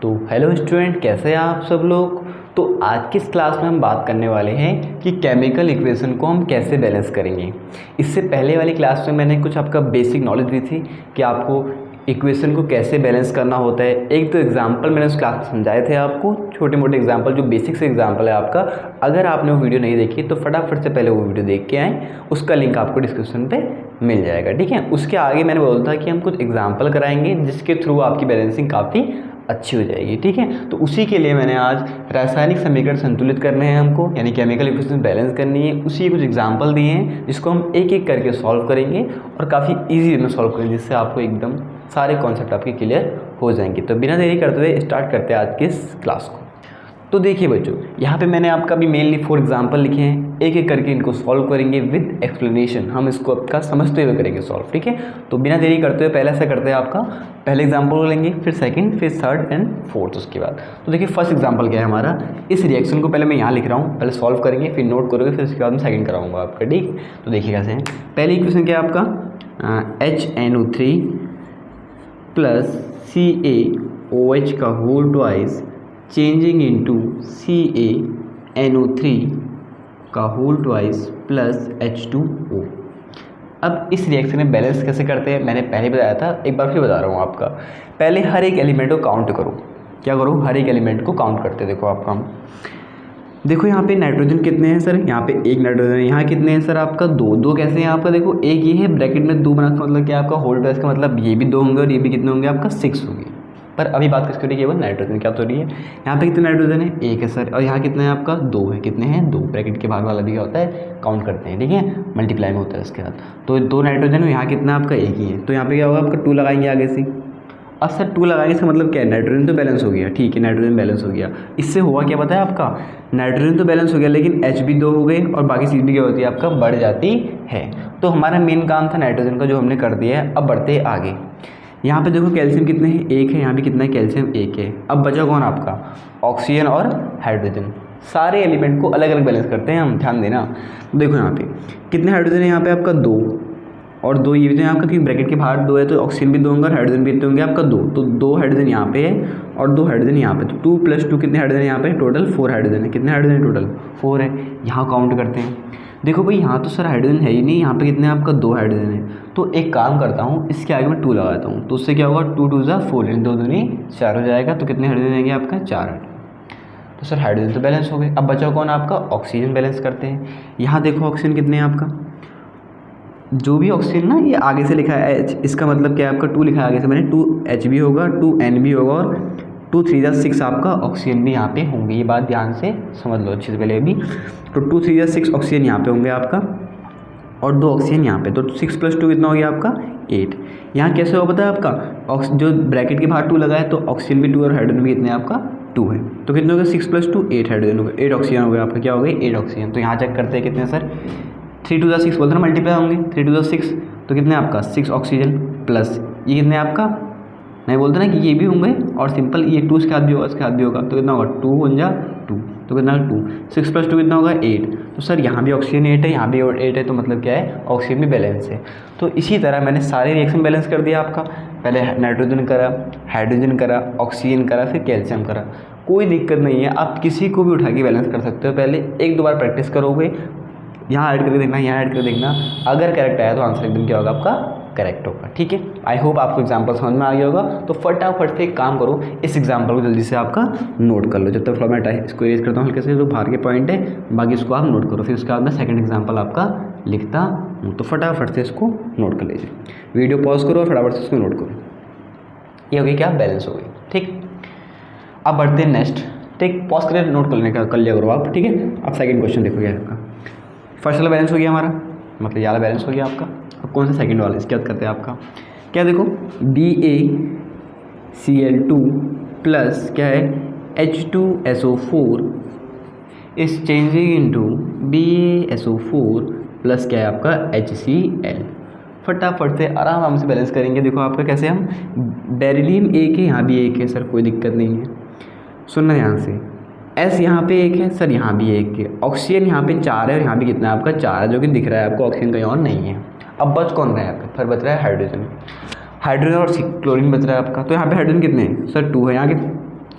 तो hello student, कैसे हैं आप सब लोग। तो आज की इस क्लास में हम बात करने वाले हैं कि केमिकल इक्वेशन को हम कैसे बैलेंस करेंगे। इससे पहले वाली क्लास में मैंने कुछ आपका बेसिक नॉलेज दी थी कि आपको इक्वेशन को कैसे बैलेंस करना होता है। एक तो एग्जांपल मैंने उस क्लास में समझाए थे आपको, छोटे मोटे एग्जांपल, जो बेसिक से एग्जांपल है आपका। अगर आपने वो वीडियो नहीं देखी तो फटाफट से पहले वो वीडियो देख के आएँ, उसका लिंक आपको डिस्क्रिप्शन पे मिल जाएगा, ठीक है। उसके आगे मैंने बोला था कि हम कुछ एग्जांपल कराएंगे जिसके थ्रू आपकी बैलेंसिंग काफ़ी अच्छी हो जाएगी, ठीक है। तो उसी के लिए मैंने आज रासायनिक समीकरण संतुलित करने हैं हमको, यानी केमिकल इक्वेशन बैलेंस करनी है। उसी के कुछ एग्जांपल दिए हैं जिसको हम एक एक करके सॉल्व करेंगे और काफ़ी इजी वे में सॉल्व करेंगे, जिससे आपको एकदम सारे कॉन्सेप्ट आपके क्लियर हो जाएंगे। तो बिना देरी करते हुए स्टार्ट करते हैं आज की इस क्लास को। तो देखिए बच्चों, यहाँ पे मैंने आपका भी मेनली 4 एग्जाम्पल लिखे हैं, एक एक करके इनको सॉल्व करेंगे विद एक्सप्लेनेशन। हम इसको आपका समझते हुए करेंगे सॉल्व, ठीक है। तो बिना देरी करते हुए पहले ऐसा करते हैं, आपका पहले एग्जाम्पल लेंगे, फिर सेकंड, फिर थर्ड एंड फोर्थ उसके बाद। तो देखिए फर्स्ट एग्जाम्पल क्या है हमारा। इस रिएक्शन को पहले मैं यहाँ लिख रहा हूँ, पहले सॉल्व करेंगे, फिर नोट करोगे, फिर उसके बाद मैं सेकंड कराऊंगा आपका, ठीक। तो देखिए कैसे हैं। पहली इक्वेशन क्या है आपका, HNO3 प्लस CaOH का whole twice changing into CaNO3 का होल ट्वाइस प्लस H2O। अब इस रिएक्शन में बैलेंस कैसे करते हैं मैंने पहले बताया था, एक बार फिर बता रहा हूँ आपका। पहले हर एक एलिमेंट को काउंट करो। क्या करो, हर एक एलिमेंट को काउंट करते देखो आपका। देखो यहाँ पे नाइट्रोजन कितने हैं सर, यहाँ पे एक नाइट्रोजन है। यहाँ कितने हैं सर आपका, दो कैसे हैं आपका, देखो एक ये है ब्रैकेट में 2 बना, मतलब क्या आपका होल ट्वाइस का मतलब ये भी 2 होंगे और ये भी कितने होंगे आपका 6 होंगे। पर अभी बात किसकी हो रही है, केवल नाइट्रोजन क्या तो रही है। यहाँ पे कितने नाइट्रोजन है, एक है सर, और यहाँ कितने हैं आपका 2 है। कितने हैं 2, ब्रैकेट के बाहर वाला भी क्या होता है काउंट करते हैं, ठीक है, मल्टीप्लाई में होता है उसके बाद। तो 2 नाइट्रोजन है, यहाँ कितना आपका एक ही है। तो यहाँ पे क्या होगा आपका 2 लगाएंगे आगे से। अब सर 2 लगाएंगे, इसका मतलब क्या है, नाइट्रोजन तो बैलेंस हो गया, ठीक है, नाइट्रोजन बैलेंस हो गया। इससे हुआ क्या पता है आपका, नाइट्रोजन तो बैलेंस हो गया लेकिन H भी 2 हो गए और बाकी चीज़ भी क्या होती है आपका बढ़ जाती है। तो हमारा मेन काम था नाइट्रोजन का, जो हमने कर दिया है। अब बढ़ते हैं आगे। यहाँ पे देखो कैल्शियम कितने हैं, एक है। यहाँ भी कितना है, कैल्शियम एक है। अब बचा कौन आपका, ऑक्सीजन और हाइड्रोजन। सारे एलिमेंट को अलग अलग बैलेंस करते हैं हम, ध्यान देना। देखो यहाँ पे कितने हाइड्रोजन है, यहाँ पे आपका 2 और 2 ये भी तो है आपका, क्योंकि ब्रैकेट के बाहर 2 है तो ऑक्सीजन भी 2 होंगे और हाइड्रोजन भी होंगे आपका 2। तो 2 हाइड्रोजन यहाँ पे है और 2 हाइड्रोजन यहाँ पे। तो 2 + 2 कितने हाइड्रोजन है यहाँ पे, टोटल 4 हाइड्रोजन है। कितने हाइड्रोजन टोटल 4 है। यहाँ काउंट करते हैं। देखो भाई यहाँ तो सर हाइड्रोजन है ही नहीं, यहाँ पे कितने आपका 2 हाइड्रोजन है। तो एक काम करता हूँ, इसके आगे मैं 2 लगाता हूँ, तो उससे क्या होगा 2 × 2 = 4, यानी 2 दूनी 4 हो जाएगा। तो कितने हाइड्रोजन आएंगे आपका 4। तो सर हाइड्रोजन तो बैलेंस हो गए। अब बचा कौन आपका, ऑक्सीजन बैलेंस करते हैं। यहाँ देखो ऑक्सीजन कितने हैं आपका, जो भी ऑक्सीजन ना ये आगे से लिखा है H, इसका मतलब क्या है आपका 2 लिखा है आगे से मैंने, 2H भी होगा, 2N भी होगा और 2 × 3 = 6 आपका ऑक्सीजन भी यहाँ पे होंगे। ये बात ध्यान से समझ लो अच्छे से पहले भी। तो 2 × 3 = 6 ऑक्सीजन यहाँ पे होंगे आपका और 2 ऑक्सीजन यहाँ पे। तो 6 + 2 कितना हो गया आपका 8। यहाँ कैसे हो पता है आपका, जो ब्रैकेट के बाहर 2 लगा है तो ऑक्सीजन भी 2 और हाइड्रोजन भी कितने आपका 2 है। तो कितने हो गए 6 + 2 8 हाइड्रोजन हो गए, 8 ऑक्सीजन हो गया आपका। क्या हो गए 8 ऑक्सीजन। तो यहाँ चेक करते हैं कितने सर, 3 × 6 बोलते हैं ना, मल्टीप्लाई होंगे, 3 × 6 तो कितने आपका 6 ऑक्सीजन प्लस ये कितने आपका, नहीं बोलते ना कि ये भी होंगे और सिंपल ये 2 इसके हाथ भी होगा, इसके हाथ भी होगा। तो कितना होगा 2 × 2 तो कितना 2, 6 + 2 कितना होगा 8। तो सर यहाँ भी ऑक्सीजन 8 है, यहाँ भी 8 है, तो मतलब क्या है ऑक्सीजन भी बैलेंस है। तो इसी तरह मैंने सारे रिएक्शन बैलेंस कर दिया आपका। पहले नाइट्रोजन करा, हाइड्रोजन करा, ऑक्सीजन करा, फिर कैल्शियम करा। कोई दिक्कत नहीं है, आप किसी को भी उठा के बैलेंस कर सकते हो। पहले 1-2 बार प्रैक्टिस करोगे, यहाँ ऐड करके देखना, यहाँ ऐड करके देखना, अगर करेक्ट आया तो आंसर एकदम क्या होगा आपका करेक्ट होगा, ठीक है। आई होप आपको एग्जांपल समझ में आ गया होगा। तो फटाफट से एक काम करो, इस एग्जांपल को जल्दी से आपका नोट कर लो। जब तक मैं इसको इरेज करता हूँ हल्के से, जो बाहर के पॉइंट है बाकी इसको आप नोट करो। फिर उसके बाद मैं सेकंड एग्जांपल आपका लिखता हूँ। तो फटाफट से इसको नोट कर लीजिए, वीडियो पॉज करो और फटाफट से इसको नोट करो। ये हो गई क्या, बैलेंस हो गई, ठीक। अब बढ़ते हैं नेक्स्ट, ठीक, पॉज करके नोट कर लिया करो आप, ठीक है। अब सेकंड क्वेश्चन देखो क्या आपका, फर्स्ट वाला बैलेंस हो गया हमारा, मतलब ये वाला बैलेंस हो गया आपका। अब कौन सा सेकंड वाला, इसके बाद करते हैं आपका क्या, देखो BaCl2 प्लस क्या है H2SO4 is changing into BaSO4 plus क्या है आपका HCl। फटाफट से आराम से बैलेंस करेंगे। देखो आपका कैसे, हम बेरिलियम एक है, यहाँ भी एक है सर, कोई दिक्कत नहीं है। सुनना ध्यान से, S यहाँ पे एक है सर, यहाँ भी एक है। ऑक्सीजन यहाँ पे 4 है और यहाँ भी कितना है आपका 4 है, जो कि दिख रहा है आपको, ऑक्सीजन कहीं और नहीं है। अब बच कौन रहा है आपका, फिर बच रहा है हाइड्रोजन। हाइड्रोजन और क्लोरीन बच रहा है आपका। तो यहाँ पे हाइड्रोजन कितने हैं सर 2 है, यहाँ के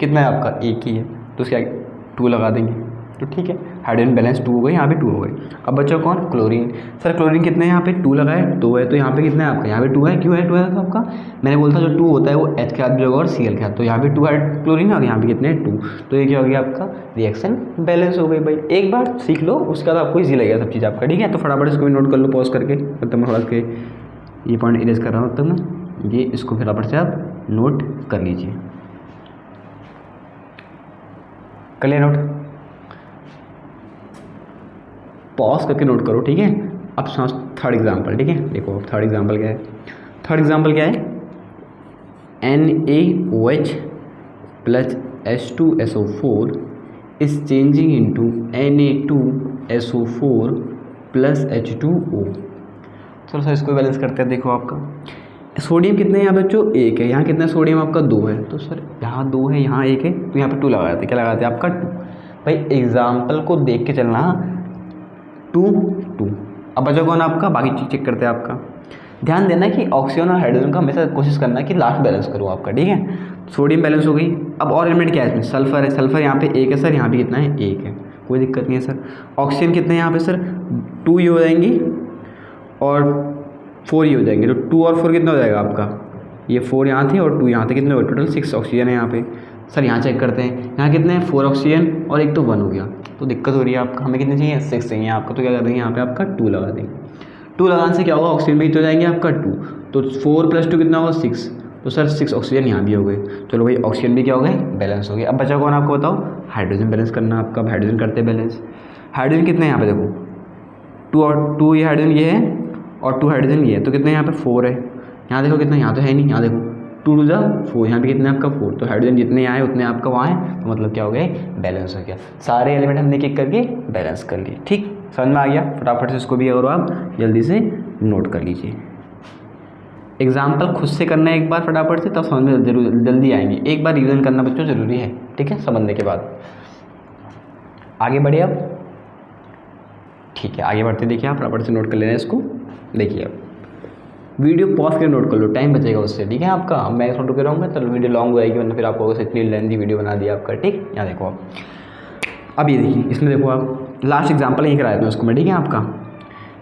कितना है आपका, एक ही है, तो उसके आगे 2 लगा देंगे, तो ठीक है, हाइड्रोजन बैलेंस 2 हो गए, यहाँ पे 2 हो गए। अब बच्चा कौन, क्लोरीन। सर क्लोरीन कितने हैं, यहाँ पे 2 लगाए, 2 है, तो यहाँ पे कितना है आपका, यहाँ पे 2 है, क्यों है 2 है तो आपका, मैंने बोला था जो 2 होता है वो H के साथ भी होगा और Cl के साथ, तो यहाँ पे 2 है क्लोरीन है और यहाँ पे कितने हैं 2, तो ये क्या हो गया आपका, रिएक्शन बैलेंस हो गई भाई। एक बार सीख लो, उसके बाद आपको ईजी लगेगा सब चीज़ आपका, ठीक है। तो फटाफट इसको भी नोट कर लो पॉज करके, तब मैं थोड़ा के ये पॉइंट इरेज कर रहा हूँ, तब मैं ये इसको फटाफट से आप नोट कर लीजिए, कर लिया नोट, पॉज करके नोट करो, ठीक है। अब थर्ड एग्जाम्पल, ठीक है, देखो अब थर्ड एग्जाम्पल क्या है, थर्ड एग्जाम्पल क्या है, NaOH plus H2SO4 is changing into Na2SO4 plus H2O। चलो सर इसको बैलेंस करते हैं। देखो आपका सोडियम कितने हैं यहाँ बच्चों, 1 है, यहाँ कितना सोडियम आपका 2 है, तो सर यहाँ 2 है, यहाँ 1 है, तो यहाँ पे 2 लगाते हैं, क्या लगाते हैं आपका 2। भाई एग्जाम्पल को देख के चलना, 2 2। अब बचा कौन आपका, बाकी चीज़ चेक करते हैं आपका। ध्यान देना कि ऑक्सीजन और हाइड्रोजन का हमेशा कोशिश करना कि लास्ट बैलेंस करो आपका, ठीक है। सोडियम बैलेंस हो गई। अब और एलिमेंट क्या है इसमें, सल्फर है, सल्फर यहाँ पे 1 है सर, यहाँ पे कितना है 1 है, कोई दिक्कत नहीं है सर। ऑक्सीजन कितने हैं यहाँ पे सर, 2 ही हो जाएंगी और 4 ही हो जाएंगे, तो 2 और 4 कितना हो जाएगा आपका, ये 4 यहाँ थे और 2 यहाँ थे, कितने हो टोटल 6 ऑक्सीजन है यहाँ पे। सर यहाँ चेक करते हैं, यहाँ कितने हैं 4 ऑक्सीजन और एक तो 1 हो गया, तो दिक्कत हो रही है आपका, हमें कितने चाहिए 6 चाहिए आपका, तो क्या कर देंगे यहाँ पे आपका 2 लगा देंगे। 2 लगाने से क्या होगा, ऑक्सीजन भी तो जाएंगे आपका 2, तो 4 + 2 कितना होगा 6, तो सर 6 ऑक्सीजन यहाँ भी हो गए। चलो भाई ऑक्सीजन भी क्या हो गए, बैलेंस हो गए। अब बचा कौन आपको बताओ, हाइड्रोजन बैलेंस करना आपका। हाइड्रोजन करते हैं बैलेंस। हाइड्रोजन कितने हैं यहाँ पे देखो, 2 और 2 ये हाइड्रोजन ये है और 2 हाइड्रोजन ये है, तो कितने यहाँ पे 4 है। यहाँ देखो कितना, यहाँ तो है नहीं, यहाँ देखो 2 2 जा 4, यहाँ पे कितने आपका 4, तो हाइड्रोजन जितने आए उतने आपका वहाँ है, तो मतलब क्या हो गया, बैलेंस हो गया। सारे एलिमेंट हमने एक एक करके बैलेंस कर लिए, ठीक समझ में आ गया। फटाफट से इसको भी और आप जल्दी से नोट कर लीजिए। एग्जाम्पल खुद से करना है एक बार फटाफट से, तब समझ में जल्दी आएंगे। एक बार रिविजन करना बच्चों ज़रूरी है, ठीक है, समझने के बाद आगे बढ़े अब, ठीक है। आगे बढ़ते देखिए आप फटाफट से नोट कर लेना इसको। देखिए अब वीडियो पॉज करके नोट कर लो, टाइम बचेगा उससे, ठीक है आपका। अब मैं इसमें रुके रहूँगा तो वीडियो लॉन्ग हो जाएगी, वरना फिर आपको इतनी लेंथी वीडियो बना दिया आपका, ठीक। यहाँ देखो आप, अब ये देखिए इसमें देखो आप, लास्ट एग्जाम्पल यहीं करा देता हूँ उसको मैं, ठीक है आपका।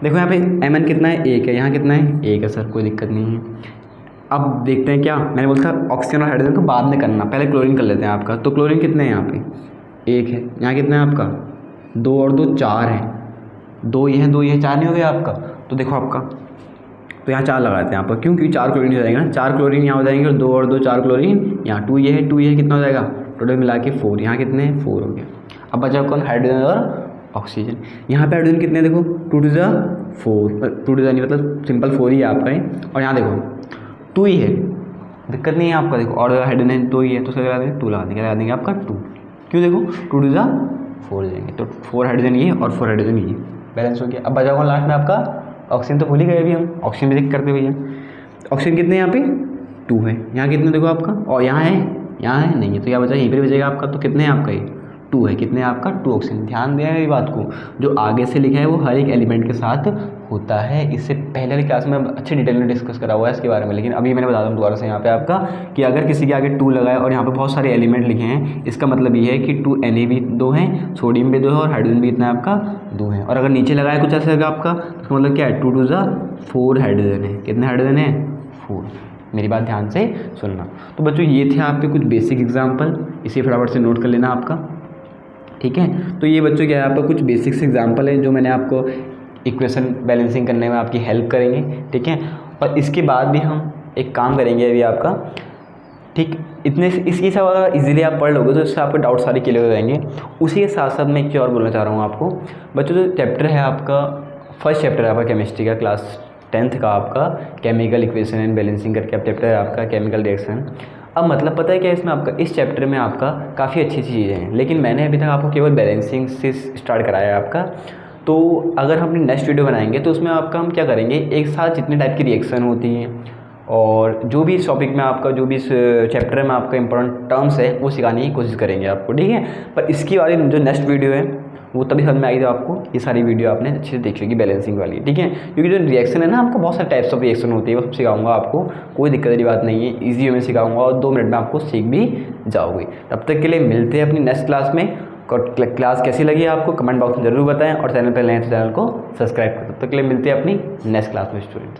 देखो यहाँ पे Mn कितना है, 1 है, यहाँ कितना है 1 है सर, कोई दिक्कत नहीं है। अब देखते हैं क्या, मैंने बोला था ऑक्सीजन और हाइड्रोजन को बाद में करना, पहले क्लोरीन कर लेते हैं आपका। तो क्लोरीन कितने हैं यहाँ पे, 1 है, यहाँ कितना है आपका 2 और 2 4 है, 2 ये है 2 ये है, 4 नहीं हो गया आपका। तो देखो आपका, तो यहाँ 4 लगाते हैं आपका, क्यों, क्योंकि 4 क्लोरीन हो जाएगा ना, 4 क्लोरीन यहाँ हो जाएंगे और 2 और 2 4 क्लोरीन, यहाँ 2 ये है 2 ये है, कितना हो जाएगा टोटल मिला के 4, यहाँ कितने 4 हो गया। अब बचा कौन, हाइड्रोजन और ऑक्सीजन। यहाँ पे हाइड्रोजन कितने देखो, 2 2 जा 4, 2 2 जा नहीं मतलब सिंपल 4 ही है आपका है, और यहाँ देखो 2 ही है, दिक्कत नहीं है आपका। देखो और हाइड्रोजन है 2 ही है, तो उसका लगा देंगे 2 लगा देंगे आपका 2, क्यों देखो 2 2 जा 4 जाएंगे, तो 4 हाइड्रोजन ये और 4 हाइड्रोजन ये, बैलेंस हो गया। अब बचा कौन लास्ट में आपका, ऑक्सीजन तो भूल ही गए अभी हम, ऑक्सीजन भी चेक करते भैया। ऑक्सीजन कितने यहाँ पे 2 है, यहाँ कितने देखो आपका, और यहाँ है नहीं है, तो क्या बचा, यहीं पर बचेगा आपका। तो कितने हैं आपका, ये 2 है, कितने आपका 2 ऑक्सीजन। ध्यान दें ये बात को, जो आगे से लिखा है वो हर एक एलिमेंट के साथ होता है। इससे पहले वाली क्लास में अच्छे डिटेल में डिस्कस करा हुआ है इसके बारे में, लेकिन अभी मैंने बता दूँ दोबारा से यहाँ पे आपका, कि अगर किसी के आगे 2 लगाए और यहाँ पे बहुत सारे एलिमेंट लिखे हैं, इसका मतलब ये है कि 2 Na भी 2 हैं, सोडियम भी 2 है और हाइड्रोजन भी कितना है आपका 2 है। और अगर नीचे लगाया कुछ ऐसा आपका, इसका मतलब क्या है 2 2 जा 4 हाइड्रोजन है, कितने हाइड्रोजन है 4। मेरी बात ध्यान से सुनना। तो बच्चों ये थे आपके कुछ बेसिक एग्जाम्पल, इसे फटाफट से नोट कर लेना आपका, ठीक है। तो ये बच्चों क्या है आपका कुछ बेसिक्स एग्जाम्पल है जो मैंने आपको इक्वेशन बैलेंसिंग करने में आपकी हेल्प करेंगे, ठीक है। और इसके बाद भी हम एक काम करेंगे अभी आपका, ठीक, इतने इसके साथ अगर इजीली आप पढ़ लोगे तो इससे आपके डाउट सारे क्लियर हो जाएंगे। उसी के साथ साथ मैं एक चीज़ और बोलना चाह रहा हूँ आपको बच्चों, जो चैप्टर है आपका, फर्स्ट चैप्टर है आपका केमिस्ट्री का, क्लास 10th का आपका केमिकल इक्वेशन एंड बैलेंसिंग करके अब चैप्टर है आपका केमिकल रिएक्शन। अब मतलब पता है क्या इसमें आपका, इस चैप्टर में आपका काफ़ी अच्छी चीज़ें हैं, लेकिन मैंने अभी तक आपको केवल बैलेंसिंग से स्टार्ट कराया है आपका। तो अगर हम अपनी नेक्स्ट वीडियो बनाएंगे तो उसमें आपका हम क्या करेंगे, एक साथ जितने टाइप की रिएक्शन होती हैं और जो भी इस टॉपिक में आपका, जो भी इस चैप्टर में आपका इंपॉर्टेंट टर्म्स है वो सिखाने की कोशिश करेंगे आपको, ठीक है। पर इसकी वाली जो नेक्स्ट वीडियो है वो तभी समझ में आई जब आपको ये सारी वीडियो आपने अच्छे से देखी होगी बैलेंसिंग वाली, ठीक है। क्योंकि जो रिएक्शन है ना, आपको बहुत सारे टाइप्स ऑफ रिएक्शन होती है, वो सब सिखाऊंगा आपको, कोई दिक्कत वाली बात नहीं है, ईजी वे में सिखाऊंगा और 2 मिनट में आपको सीख भी जाओगे। तब तक के लिए मिलते हैं अपनी नेक्स्ट क्लास में। क्लास कैसी लगी आपको कमेंट बॉक्स में ज़रूर बताएं, और चैनल पर नए हैं तो चैनल को सब्सक्राइब करें। तब तक के लिए मिलते हैं अपनी नेक्स्ट क्लास में स्टूडेंट।